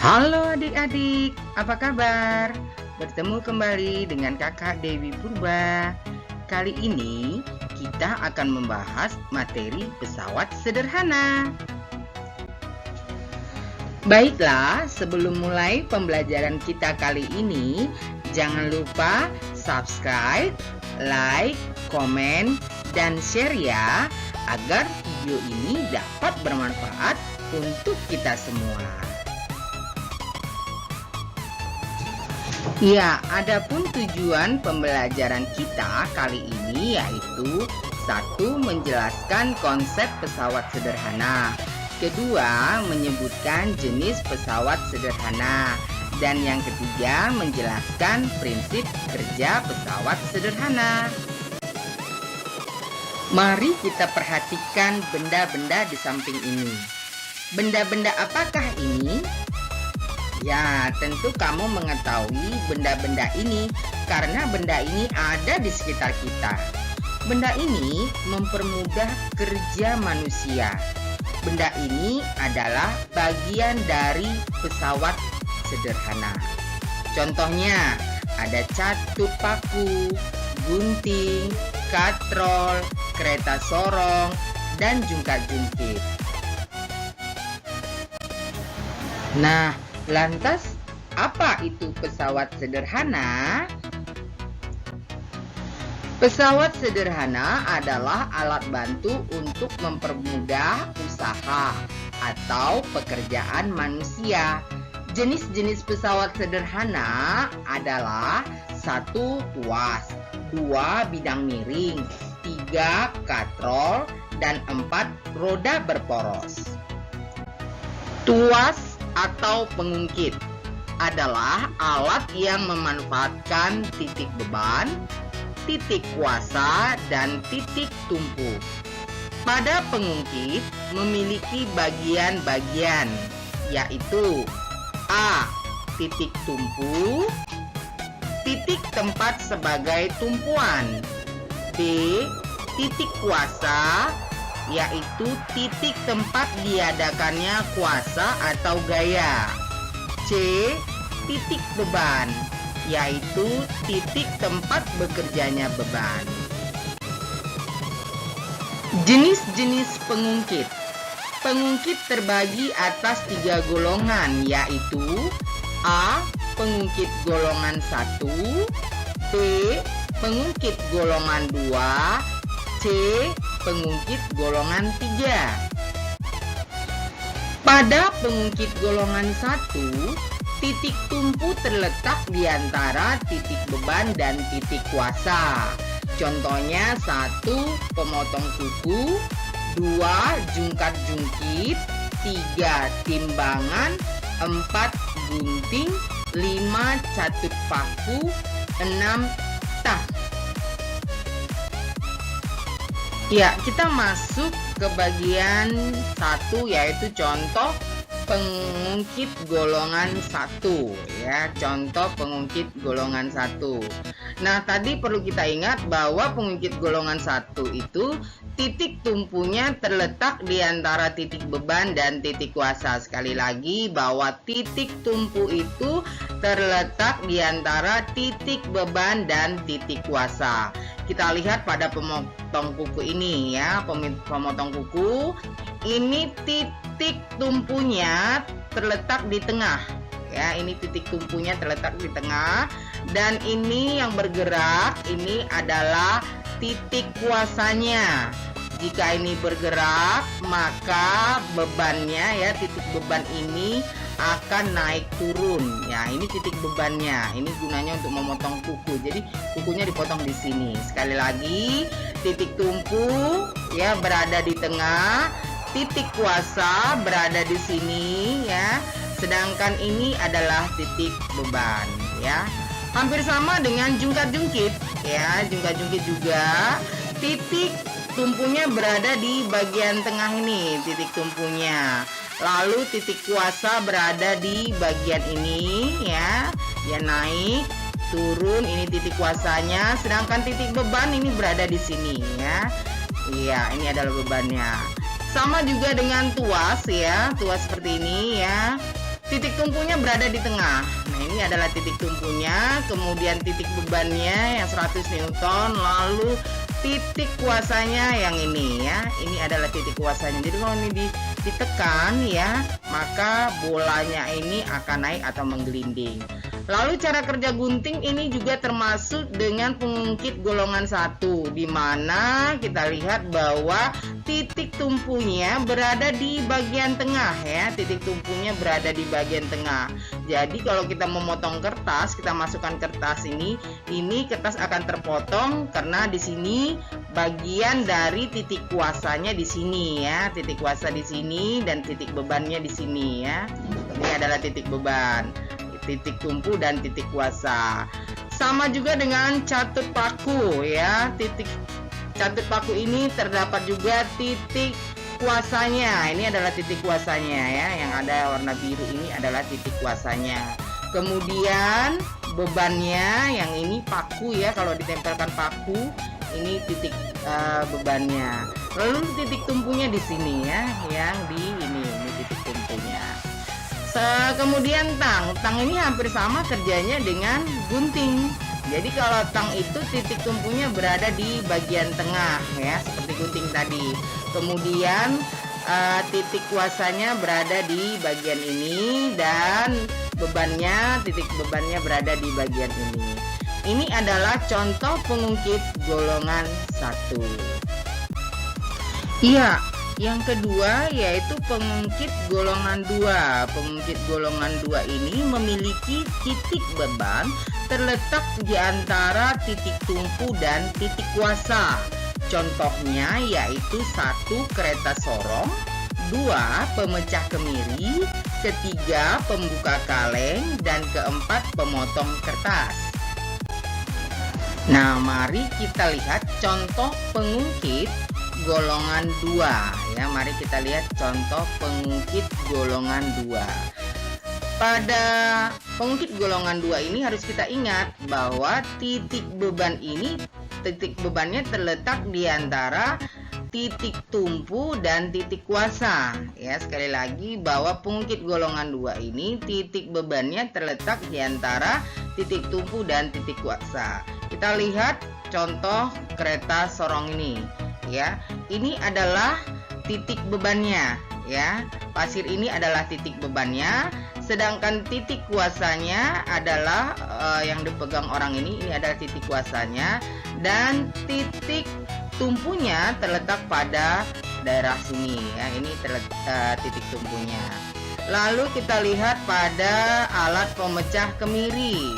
Halo adik-adik, apa kabar? Bertemu kembali dengan kakak Dewi Purba. Kali ini kita akan membahas materi pesawat sederhana. Baiklah, sebelum mulai pembelajaran kita kali ini, jangan lupa subscribe, like, komen, dan share ya, agar video ini dapat bermanfaat untuk kita semua. Ya, adapun tujuan pembelajaran kita kali ini yaitu 1. Menjelaskan konsep pesawat sederhana. 2. Menyebutkan jenis pesawat sederhana. Dan yang ketiga, menjelaskan prinsip kerja pesawat sederhana. Mari kita perhatikan benda-benda di samping ini. Benda-benda apakah ini? Ya, tentu kamu mengetahui benda-benda ini karena benda ini ada di sekitar kita. Benda ini mempermudah kerja manusia. Benda ini adalah bagian dari pesawat sederhana. Contohnya, ada catur paku, gunting, katrol, kereta sorong, dan jungkat-jungkit. Nah, lantas, apa itu pesawat sederhana? Pesawat sederhana adalah alat bantu untuk mempermudah usaha atau pekerjaan manusia. Jenis-jenis pesawat sederhana adalah 1. Tuas, 2. Bidang miring, 3. Katrol, dan 4. Roda berporos. Tuas atau pengungkit adalah alat yang memanfaatkan titik beban, titik kuasa, dan titik tumpu. Pada pengungkit memiliki bagian-bagian, yaitu A. Titik tumpu, titik tempat sebagai tumpuan, B. Titik kuasa, yaitu titik tempat diadakannya kuasa atau gaya, C. Titik beban, yaitu titik tempat bekerjanya beban. Jenis-jenis pengungkit. Pengungkit terbagi atas 3 golongan, yaitu A. Pengungkit golongan 1, B. Pengungkit golongan 2, C. Pengungkit golongan 3. Pada pengungkit golongan 1, titik tumpu terletak di antara titik beban dan titik kuasa. Contohnya 1. Pemotong kuku, 2. Jungkat-jungkit, 3. Timbangan, 4. Gunting, 5. Catur paku, 6. Tas. Ya, kita masuk ke bagian 1, yaitu contoh pengungkit golongan 1 ya, contoh pengungkit golongan 1. Nah, tadi perlu kita ingat bahwa pengungkit golongan 1 itu titik tumpunya terletak di antara titik beban dan titik kuasa. Sekali lagi bahwa titik tumpu itu terletak di antara titik beban dan titik kuasa. Kita lihat pada pemotong kuku ini ya, pemotong kuku ini titik tumpunya terletak di tengah ya, ini titik tumpunya terletak di tengah, dan ini yang bergerak ini adalah titik kuasanya. Jika ini bergerak, maka bebannya ya, titik beban ini akan naik turun. Ya, ini titik bebannya. Ini gunanya untuk memotong kuku. Jadi kukunya dipotong di sini. Sekali lagi, titik tumpu ya berada di tengah, titik kuasa berada di sini ya. Sedangkan ini adalah titik beban ya. Hampir sama dengan jungkat-jungkit ya. Jungkat-jungkit juga titik tumpunya berada di bagian tengah ini, titik tumpunya. Lalu titik kuasa berada di bagian ini ya. Dia naik, turun, ini titik kuasanya. Sedangkan titik beban ini berada di sini ya. Iya, ini adalah bebannya. Sama juga dengan tuas ya, tuas seperti ini ya. titik tumpunya berada di tengah. Nah, ini adalah titik tumpunya, kemudian titik bebannya yang 100 Newton, lalu titik kuasanya yang ini ya. Ini adalah titik kuasanya. Jadi kalau ini ditekan ya, maka bolanya ini akan naik atau menggelinding. Lalu cara kerja gunting ini juga termasuk dengan pengungkit golongan 1, di mana kita lihat bahwa titik tumpunya berada di bagian tengah ya. Titik tumpunya berada di bagian tengah. Jadi kalau kita memotong kertas, kita masukkan kertas ini kertas akan terpotong karena di sini bagian dari titik kuasanya di sini ya. Titik kuasa di sini dan titik bebannya di sini ya. Ini adalah titik beban, titik tumpu dan titik kuasa. Sama juga dengan catut paku ya. Titik catut paku ini terdapat juga titik kuasanya. Ini adalah titik kuasanya ya. Yang ada warna biru ini adalah titik kuasanya. Kemudian bebannya yang ini paku ya. Kalau ditempelkan paku ini titik bebannya. Lalu titik tumpunya di sini ya. Yang di ini titik tumpunya. Kemudian tang ini hampir sama kerjanya dengan gunting. Jadi kalau tang itu titik tumpunya berada di bagian tengah ya, seperti gunting tadi. Kemudian titik kuasanya berada di bagian ini dan titik bebannya berada di bagian ini. Ini adalah contoh pengungkit golongan 1. Iya. Yang kedua yaitu pengungkit golongan 2. Pengungkit golongan 2 ini memiliki titik beban terletak di antara titik tumpu dan titik kuasa. Contohnya yaitu 1. Kereta sorong, 2. Pemecah kemiri, 3. Pembuka kaleng, dan 4. Pemotong kertas. Nah, mari kita lihat contoh pengungkit golongan 2 ya. Mari kita lihat contoh pengungkit golongan 2. Pada pengungkit golongan 2 ini harus kita ingat bahwa titik bebannya terletak di antara titik tumpu dan titik kuasa ya. Sekali lagi bahwa pengungkit golongan 2 ini titik bebannya terletak di antara titik tumpu dan titik kuasa. Kita lihat contoh kereta sorong ini ya. Ini adalah titik bebannya ya. Pasir ini adalah titik bebannya, sedangkan titik kuasanya adalah yang dipegang orang ini adalah titik kuasanya, dan titik tumpunya terletak pada daerah sini ya. Ini titik tumpunya. Lalu kita lihat pada alat pemecah kemiri.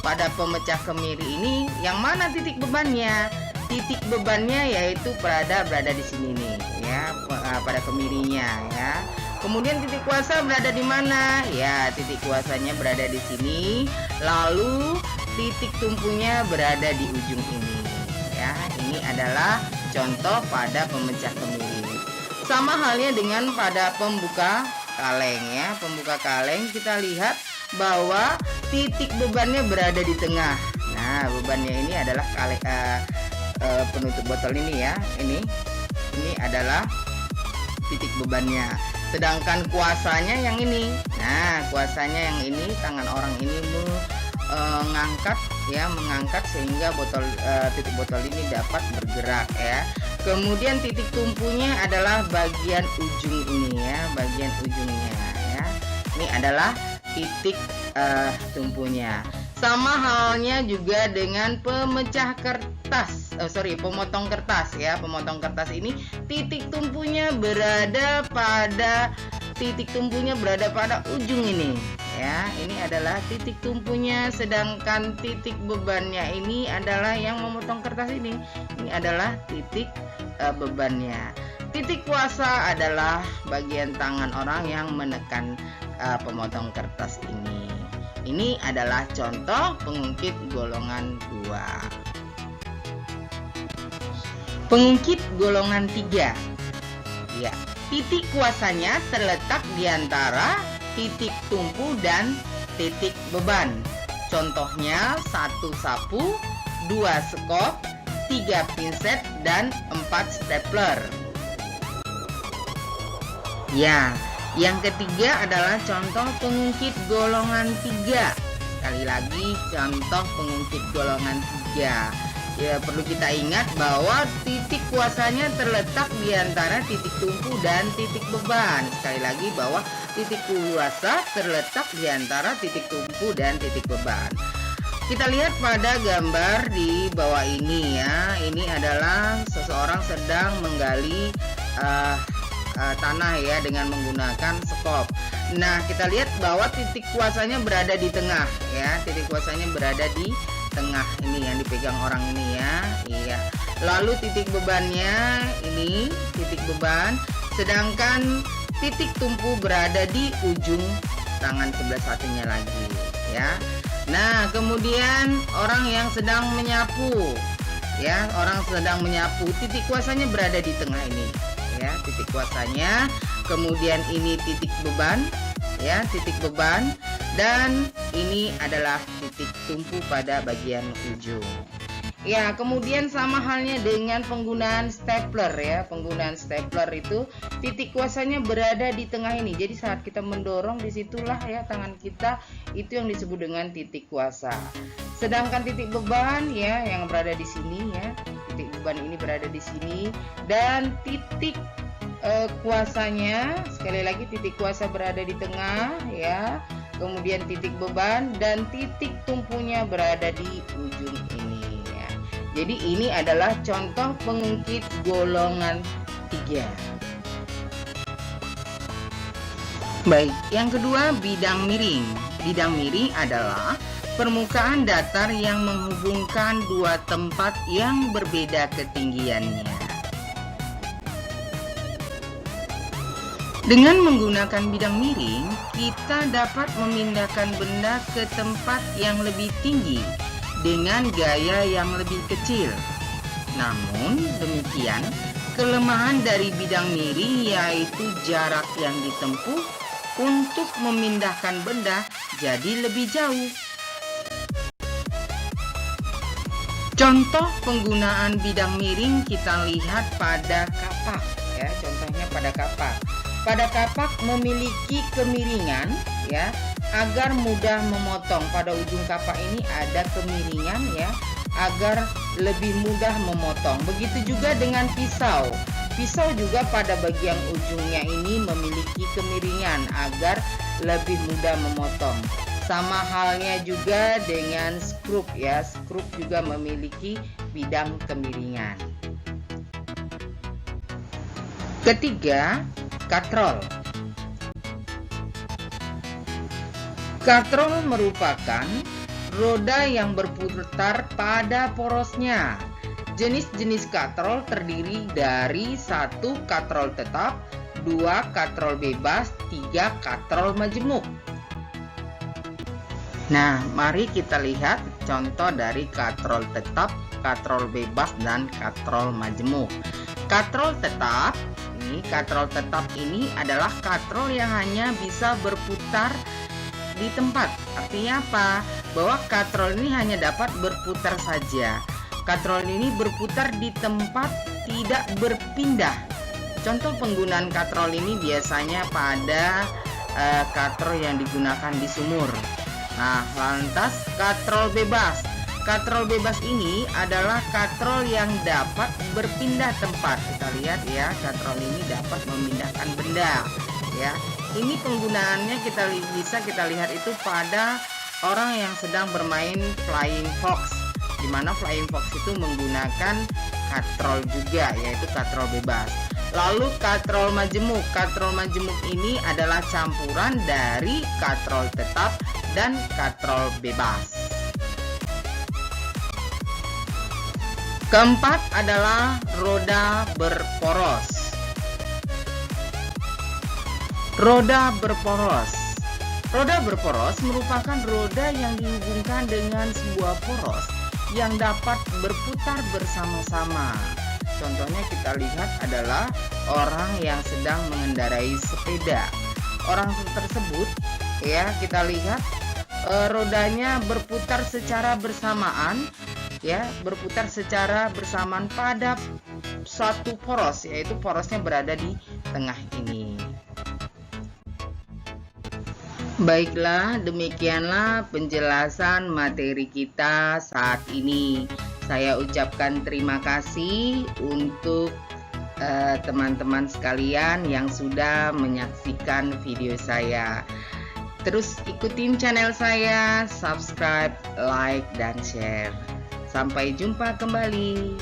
Pada pemecah kemiri ini yang mana titik bebannya? Titik bebannya yaitu berada di sini nih ya, pada kemirinya ya. Kemudian titik kuasa berada di mana? Ya, titik kuasanya berada di sini. Lalu titik tumpunya berada di ujung ini ya. Ini adalah contoh pada pemecah kemiri. Sama halnya dengan pada pembuka kaleng ya. Pembuka kaleng kita lihat bahwa titik bebannya berada di tengah. Nah, bebannya ini adalah penutup botol ini ya. Ini adalah titik bebannya. Sedangkan kuasanya yang ini. Nah, kuasanya yang ini, tangan orang ini mengangkat sehingga titik botol ini dapat bergerak ya. Kemudian titik tumpunya adalah bagian ujung ini ya, bagian ujungnya ya. Ini adalah titik tumpunya. Sama halnya juga dengan pemotong kertas ya. Pemotong kertas ini titik tumpunya berada pada ujung ini ya. Ini adalah titik tumpunya, sedangkan titik bebannya ini adalah yang memotong kertas ini. Ini adalah titik bebannya. Titik kuasa adalah bagian tangan orang yang menekan pemotong kertas ini. Ini adalah contoh pengungkit golongan 2. Pengungkit golongan 3. Ya, titik kuasanya terletak di antara titik tumpu dan titik beban. Contohnya 1 sapu, 2 sekop, 3 pinset, dan 4 stapler. Ya, Yang ketiga adalah contoh pengungkit golongan 3. Sekali lagi, contoh pengungkit golongan 3. Ya, perlu kita ingat bahwa titik kuasanya terletak di antara titik tumpu dan titik beban. Sekali lagi bahwa titik kuasa terletak di antara titik tumpu dan titik beban. Kita lihat pada gambar di bawah ini ya. Ini adalah seseorang sedang menggali tanah ya dengan menggunakan skop. Nah, kita lihat bahwa titik kuasanya berada di tengah ya. Titik kuasanya berada di tengah ini yang dipegang orang ini ya. Iya. Lalu titik bebannya ini titik beban, sedangkan titik tumpu berada di ujung tangan sebelah satunya lagi ya. Nah, kemudian orang yang sedang menyapu ya, orang sedang menyapu, titik kuasanya berada di tengah ini ya, titik kuasanya. Kemudian ini titik beban ya, titik beban, dan ini adalah titik tumpu pada bagian ujung. Ya, kemudian sama halnya dengan penggunaan stapler ya. Penggunaan stapler itu titik kuasanya berada di tengah ini. Jadi saat kita mendorong, disitulah ya tangan kita, itu yang disebut dengan titik kuasa. Sedangkan titik beban ya yang berada di sini ya. Titik beban ini berada di sini, dan titik kuasanya, sekali lagi titik kuasa berada di tengah ya. Kemudian titik beban dan titik tumpunya berada di ujung ini ya. Jadi ini adalah contoh pengungkit golongan 3. Baik, yang kedua bidang miring. Bidang miring adalah permukaan datar yang menghubungkan dua tempat yang berbeda ketinggiannya. Dengan menggunakan bidang miring, kita dapat memindahkan benda ke tempat yang lebih tinggi dengan gaya yang lebih kecil. Namun demikian, kelemahan dari bidang miring yaitu jarak yang ditempuh untuk memindahkan benda jadi lebih jauh. Contoh penggunaan bidang miring kita lihat pada kapak ya, contohnya pada kapak. Pada kapak memiliki kemiringan ya, agar mudah memotong. Pada ujung kapak ini ada kemiringan ya, agar lebih mudah memotong. Begitu juga dengan pisau. Pisau juga pada bagian ujungnya ini memiliki kemiringan agar lebih mudah memotong. Sama halnya juga dengan skrup ya. Skrup juga memiliki bidang kemiringan. Ketiga, katrol. Katrol merupakan roda yang berputar pada porosnya. Jenis-jenis katrol terdiri dari 1 katrol tetap, 2 katrol bebas, 3 katrol majemuk. Nah, mari kita lihat contoh dari katrol tetap, katrol bebas, dan katrol majemuk. Katrol tetap ini adalah katrol yang hanya bisa berputar di tempat. Artinya apa? Bahwa katrol ini hanya dapat berputar saja. Katrol ini berputar di tempat, tidak berpindah. Contoh penggunaan katrol ini biasanya pada katrol yang digunakan di sumur. Nah, lantas katrol bebas. Katrol bebas ini adalah katrol yang dapat berpindah tempat. Kita lihat ya, katrol ini dapat memindahkan benda ya. Ini penggunaannya bisa kita lihat itu pada orang yang sedang bermain flying fox, di mana flying fox itu menggunakan katrol juga, yaitu katrol bebas. Lalu katrol majemuk. Katrol majemuk ini adalah campuran dari katrol tetap dan katrol bebas. Keempat adalah roda berporos. Roda berporos. Roda berporos merupakan roda yang dihubungkan dengan sebuah poros yang dapat berputar bersama-sama. Contohnya kita lihat adalah orang yang sedang mengendarai sepeda. Orang tersebut ya, kita lihat rodanya berputar secara bersamaan ya, berputar secara bersamaan pada satu poros, yaitu porosnya berada di tengah ini. Baiklah, demikianlah penjelasan materi kita saat ini. Saya ucapkan terima kasih untuk teman-teman sekalian yang sudah menyaksikan video saya. Terus ikutin channel saya, subscribe, like, dan share. Sampai jumpa kembali.